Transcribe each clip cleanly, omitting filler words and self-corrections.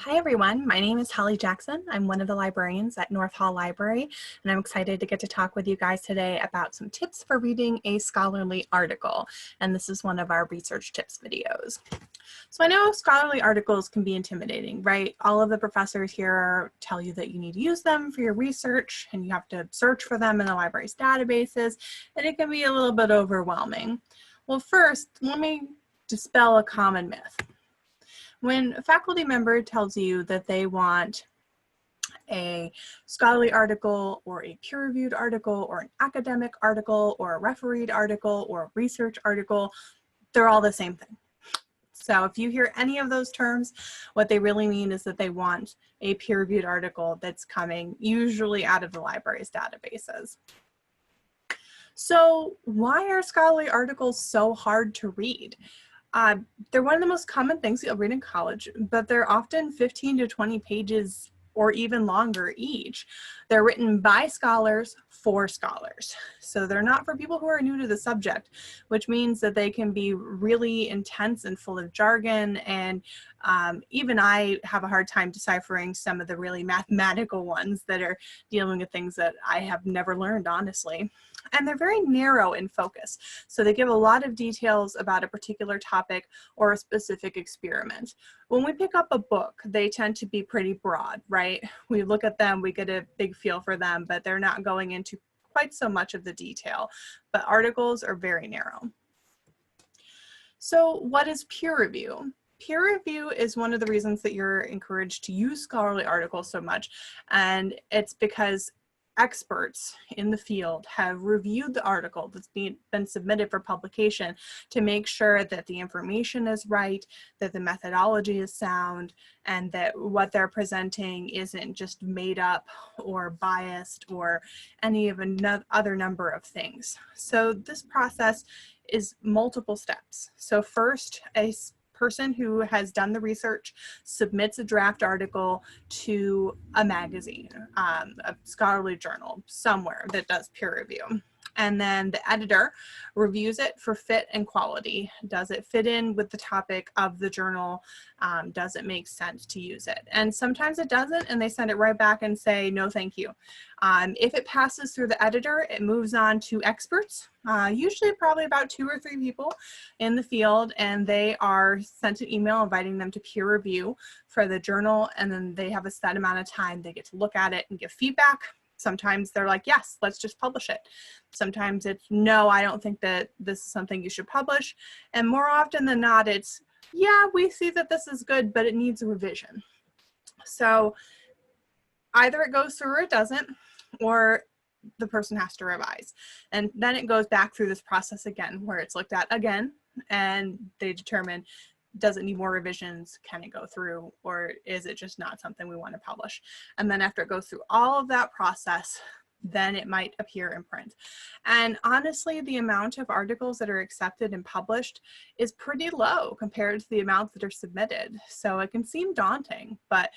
Hi everyone, my name is Holly Jackson. I'm one of the librarians at North Hall Library, and I'm excited to get to talk with you guys today about some tips for reading a scholarly article. And this is one of our research tips videos. So I know scholarly articles can be intimidating, right? All of the professors here tell you that you need to use them for your research and you have to search for them in the library's databases, and it can be a little bit overwhelming. Well, first, let me dispel a common myth. When a faculty member tells you that they want a scholarly article or a peer-reviewed article or an academic article or a refereed article or a research article, they're all the same thing. So if you hear any of those terms, what they really mean is that they want a peer-reviewed article that's coming usually out of the library's databases. So why are scholarly articles so hard to read? They're one of the most common things you'll read in college, but they're often 15 to 20 pages or even longer each. They're written by scholars for scholars. So they're not for people who are new to the subject, which means that they can be really intense and full of jargon. And even I have a hard time deciphering some of the really mathematical ones that are dealing with things that I have never learned, honestly. And they're very narrow in focus. So they give a lot of details about a particular topic or a specific experiment. When we pick up a book, they tend to be pretty broad, right? We look at them, we get a big feel for them, but they're not going into quite so much of the detail. But articles are very narrow. So what is peer review? Peer review is one of the reasons that you're encouraged to use scholarly articles so much, and it's because experts in the field have reviewed the article that's been submitted for publication to make sure that the information is right, that the methodology is sound, and that what they're presenting isn't just made up or biased or any of another other number of things. So this process is multiple steps. So first, a person who has done the research submits a draft article to a magazine, a scholarly journal somewhere that does peer review. And then the editor reviews it for fit and quality. Does it fit in with the topic of the journal? Does it make sense to use it? And sometimes it doesn't, and they send it right back and say, no, thank you. If it passes through the editor, it moves on to experts, usually probably about 2 or 3 people in the field, and they are sent an email inviting them to peer review for the journal, and then they have a set amount of time. They get to look at it and give feedback. Sometimes they're like, yes, let's just publish it. Sometimes it's, no, I don't think that this is something you should publish. And more often than not, it's, yeah, we see that this is good, but it needs a revision. So either it goes through or it doesn't, or the person has to revise. And then it goes back through this process again, where it's looked at again, and they determine, does it need more revisions? Can it go through? Or is it just not something we want to publish? And then after it goes through all of that process, then it might appear in print. And honestly, the amount of articles that are accepted and published is pretty low compared to the amounts that are submitted. So it can seem daunting, but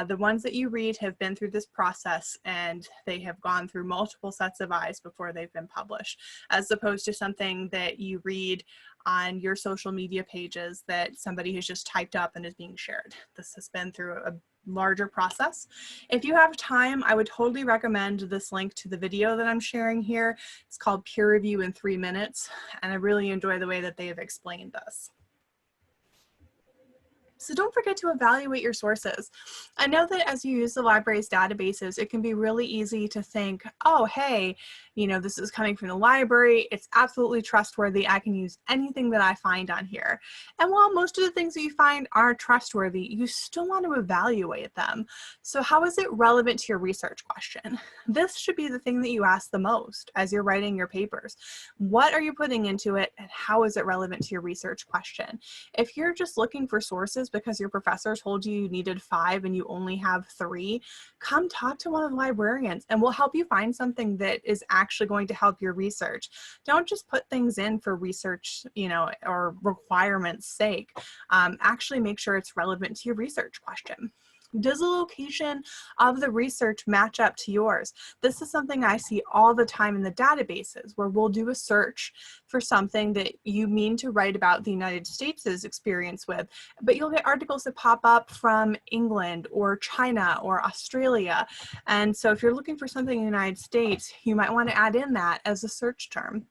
the ones that you read have been through this process and they have gone through multiple sets of eyes before they've been published, as opposed to something that you read on your social media pages that somebody has just typed up and is being shared. This has been through a larger process. If you have time, I would totally recommend this link to the video that I'm sharing here. It's called Peer Review in 3 Minutes, and I really enjoy the way that they have explained this. So don't forget to evaluate your sources. I know that as you use the library's databases, it can be really easy to think, oh, hey, you know, this is coming from the library. It's absolutely trustworthy. I can use anything that I find on here. And while most of the things that you find are trustworthy, you still want to evaluate them. So how is it relevant to your research question? This should be the thing that you ask the most as you're writing your papers. What are you putting into it, and how is it relevant to your research question? If you're just looking for sources because your professor told you you needed 5 and you only have 3, come talk to one of the librarians and we'll help you find something that is actually going to help your research. Don't just put things in for research, you know, or requirements sake. Actually make sure it's relevant to your research question. Does the location of the research match up to yours? This is something I see all the time in the databases where we'll do a search for something that you mean to write about the United States' experience with, but you'll get articles that pop up from England or China or Australia. And so if you're looking for something in the United States, you might want to add in that as a search term.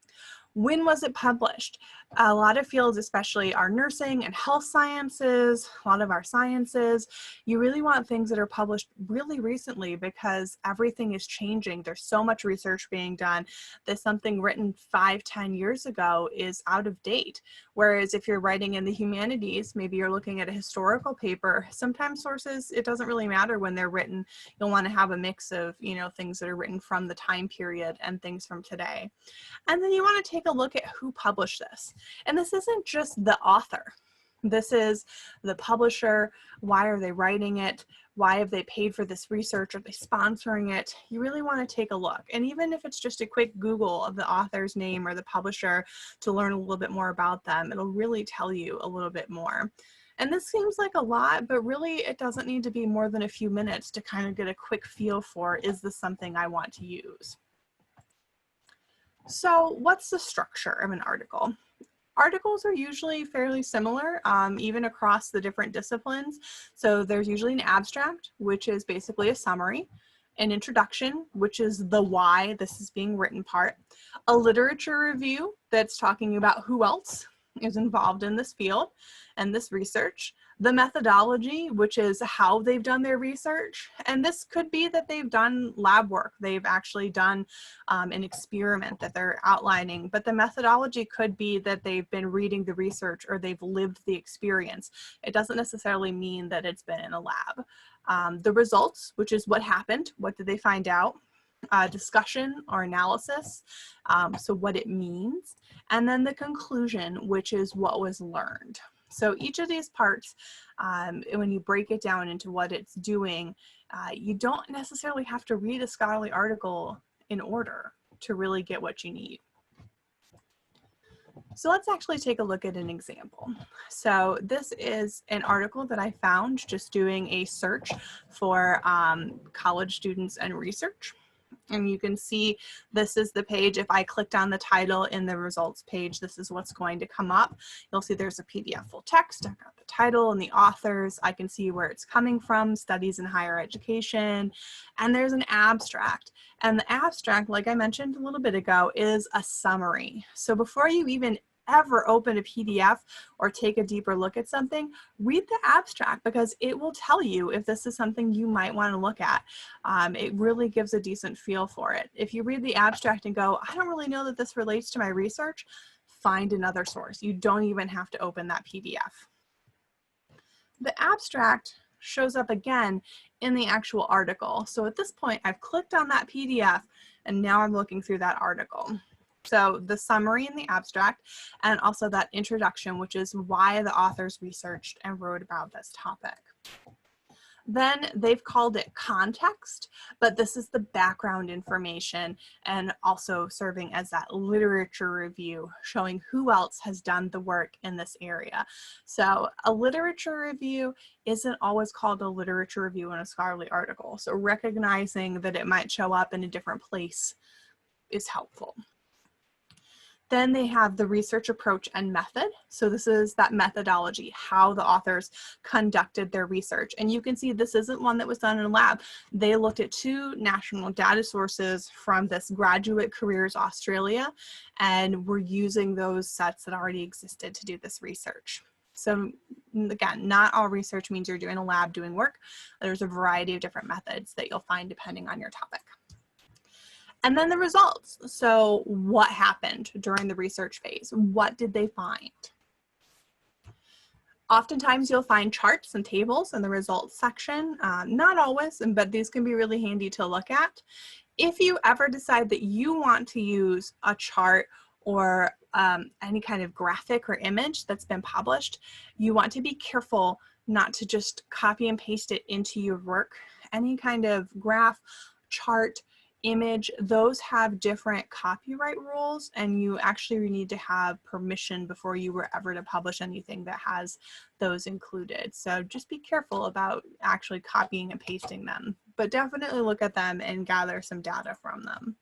When was it published? A lot of fields, especially our nursing and health sciences, a lot of our sciences, you really want things that are published really recently because everything is changing. There's so much research being done that something written 5-10 years ago is out of date. Whereas if you're writing in the humanities, maybe you're looking at a historical paper, sometimes sources, it doesn't really matter when they're written. You'll want to have a mix of, things that are written from the time period and things from today. And then you want to take a look at who published this. And this isn't just the author. This is the publisher. Why are they writing it? Why have they paid for this research? Are they sponsoring it? You really want to take a look. And even if it's just a quick Google of the author's name or the publisher to learn a little bit more about them, it'll really tell you a little bit more. And this seems like a lot, but really it doesn't need to be more than a few minutes to kind of get a quick feel for, is this something I want to use? So what's the structure of an article? Articles are usually fairly similar, even across the different disciplines. So there's usually an abstract, which is basically a summary, an introduction, which is the why this is being written part, a literature review that's talking about who else is involved in this field and this research, the methodology, which is how they've done their research. And this could be that they've done lab work. They've actually done an experiment that they're outlining, but the methodology could be that they've been reading the research or they've lived the experience. It doesn't necessarily mean that it's been in a lab. The results, which is what happened, what did they find out? Discussion or analysis, so what it means, and then the conclusion, which is what was learned. So each of these parts, when you break it down into what it's doing, you don't necessarily have to read a scholarly article in order to really get what you need. So let's actually take a look at an example. So this is an article that I found just doing a search for college students and research. And you can see this is the page. If I clicked on the title in the results page, this is what's going to come up. You'll see there's a PDF full text. I've got the title and the authors. I can see where it's coming from, studies in higher education, and there's an abstract. And the abstract, like I mentioned a little bit ago, is a summary. So before you even ever open a PDF or take a deeper look at something, read the abstract because it will tell you if this is something you might want to look at. It really gives a decent feel for it. If you read the abstract and go, I don't really know that this relates to my research, find another source. You don't even have to open that PDF. The abstract shows up again in the actual article. So at this point, I've clicked on that PDF and now I'm looking through that article. So the summary in the abstract, and also that introduction, which is why the authors researched and wrote about this topic. Then they've called it context, but this is the background information and also serving as that literature review, showing who else has done the work in this area. So a literature review isn't always called a literature review in a scholarly article. So recognizing that it might show up in a different place is helpful. Then they have the research approach and method. So this is that methodology, how the authors conducted their research. And you can see this isn't one that was done in a lab. They looked at 2 national data sources from this Graduate Careers Australia, and were using those sets that already existed to do this research. So again, not all research means you're doing a lab doing work. There's a variety of different methods that you'll find depending on your topic. And then the results. So what happened during the research phase? What did they find? Oftentimes you'll find charts and tables in the results section. Not always, but these can be really handy to look at. If you ever decide that you want to use a chart or any kind of graphic or image that's been published, you want to be careful not to just copy and paste it into your work. Any kind of graph, chart, image, those have different copyright rules, and you actually need to have permission before you were ever to publish anything that has those included. So just be careful about actually copying and pasting them, but definitely look at them and gather some data from them.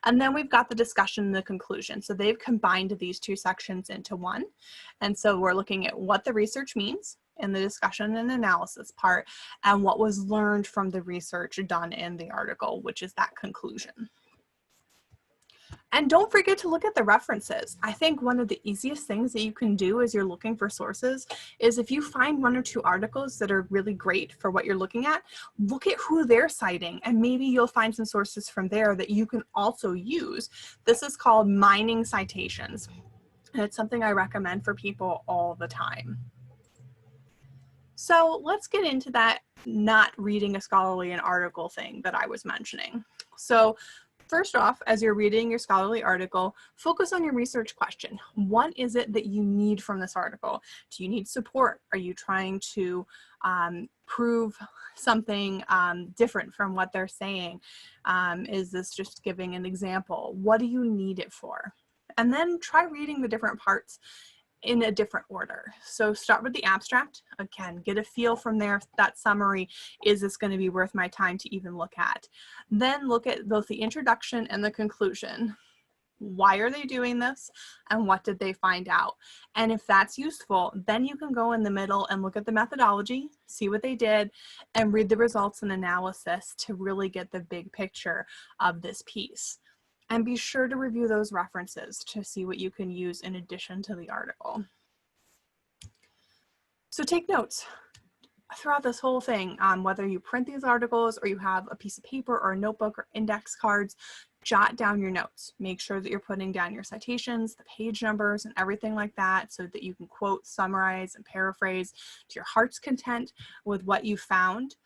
And then we've got the discussion and the conclusion. So they've combined these two sections into one. And so we're looking at what the research means in the discussion and analysis part, and what was learned from the research done in the article, which is that conclusion. And don't forget to look at the references. I think one of the easiest things that you can do as you're looking for sources is if you find one or two articles that are really great for what you're looking at, look at who they're citing, and maybe you'll find some sources from there that you can also use. This is called mining citations, and it's something I recommend for people all the time. So let's get into that not reading a scholarly article thing that I was mentioning. So first off, as you're reading your scholarly article, focus on your research question. What is it that you need from this article? Do you need support? Are you trying to prove something different from what they're saying? Is this just giving an example? What do you need it for? And then try reading the different parts in a different order. So start with the abstract. Again, get a feel from there, that summary. Is this going to be worth my time to even look at? Then look at both the introduction and the conclusion. Why are they doing this? And what did they find out? And if that's useful, then you can go in the middle and look at the methodology, see what they did, and read the results and analysis to really get the big picture of this piece. And be sure to review those references to see what you can use in addition to the article. So take notes throughout this whole thing, whether you print these articles or you have a piece of paper or a notebook or index cards, jot down your notes. Make sure that you're putting down your citations, the page numbers, and everything like that so that you can quote, summarize, and paraphrase to your heart's content with what you found.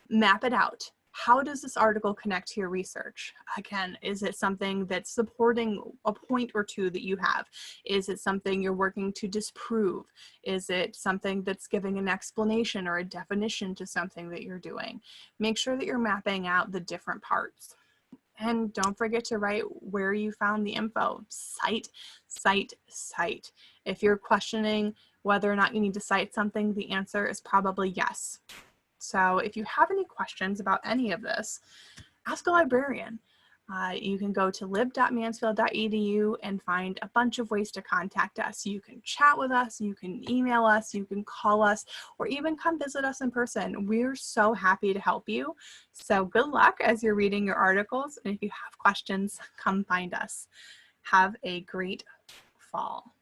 Map it out. How does this article connect to your research? Again, is it something that's supporting a point or two that you have? Is it something you're working to disprove? Is it something that's giving an explanation or a definition to something that you're doing? Make sure that you're mapping out the different parts. And don't forget to write where you found the info. Cite, cite, cite. If you're questioning whether or not you need to cite something, the answer is probably yes. So if you have any questions about any of this, ask a librarian. You can go to lib.mansfield.edu and find a bunch of ways to contact us. You can chat with us, you can email us, you can call us, or even come visit us in person. We're so happy to help you. So good luck as you're reading your articles. And if you have questions, come find us. Have a great fall.